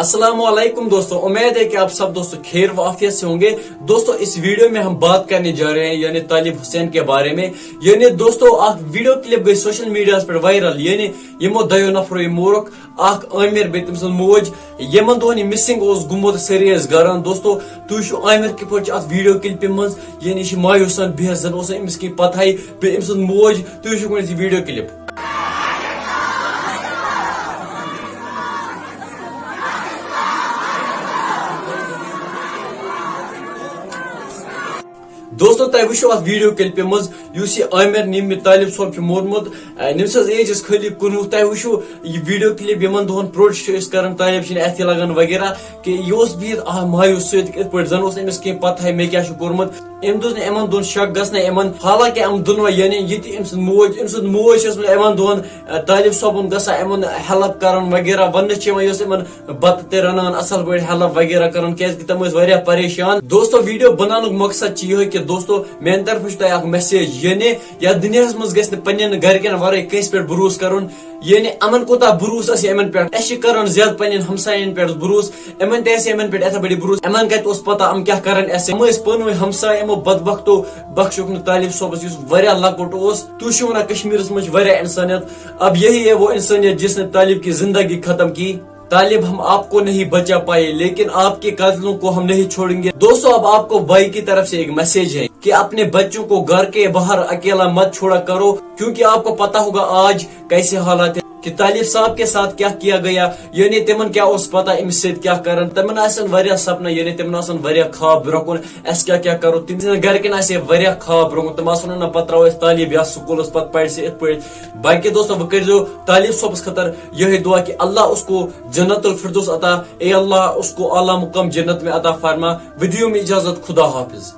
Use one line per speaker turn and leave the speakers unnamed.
अस्सलाम वालेकुम दोस्तों, उम्मीद है कि आप सब दोस्तों खैर व आफियत से होंगे। दोस्तों इस वीडियो में हम बात करने जा रहे हैं यानी तालिब हुसैन के बारे में। यानी दोस्तों वीडियो क्लिप गई सोशल मीडिया पर वायरल यानी यमो दयो नफरो मोरक आमिर बे तम मोज यमन दोहन मिसिंग गुमत सारी गरान। दोस्तों तुझ आमिर किप वीडियो क्लिप मज यानी मायूसन बेहद जन अमिस कहीं पता बे मोज तुझ वीडियो क्लिप। दोस्तों तह वो वीडियो क्लिप मज आमिर निम तालिब सोब मोरमुत नम्स एज खाली 19। तह वो वीडियो क्लिप यमन दोहन प्रोटेस्ट कर तालिब अथ लगान वगैरह कि यह बिहत मायूस जन अमिस कहीं पता मे क्या कोर्मुत। अमन दोन शक गन हालांकि दुनवा यानी ये मोज दोन तालिब सोबन गन हेल्प कर वगैरह वन बत ते रनान असल पे हेल्प वगैरह कर तम परेशान। दोस्तों वीडियो बनान मकसद यह कि दोस्तों मेन तरफ मैसेज यानी या दुनिया मज गन गरकन वर कंस पे भरोस कर यानी अमन कोता भरोस पे कर ज्यादा पन हमसायन पे भरोस इन पे अथ बड़ी भरोस इन कत पता हम क्या कर पन हमसाय बदबख्तो बख्शुक तालिब सोबस लकुट तुझ वन कश्मीर मज इंसानियत। अब यही है वो इंसानियत जिसने तालिब की जिंदगी खत्म की। तालिब हम आपको नहीं बचा पाए लेकिन आपके कातिलों को हम नहीं छोड़ेंगे। दोस्तों अब आपको भाई की तरफ से एक मैसेज है कि अपने बच्चों को घर के बाहर अकेला मत छोड़ा करो, क्योंकि आपको पता होगा आज कैसे हालात है कि तालिब साहब के साथ क्या किया गया। यानी तिमन क्या पता अमिस क्या कर तमन सपना यानी तमन ख्वाब ब्रोकुन अस क्या करो तम गरकन ख्वाब ब्रोकुन तम ना पत त्रो तालिब या स्कूल पत पढ़ से इत बाकी। दोस्तों वो कर तालिब सोबस खतर यही दुआ कि अल्लाह उसको जन्नतुल फिरदौस अता, ए अल्लाह उसको आला मुकाम जन्नत में अता फरमा। वीडियो में इजाजत, खुदा हाफिज।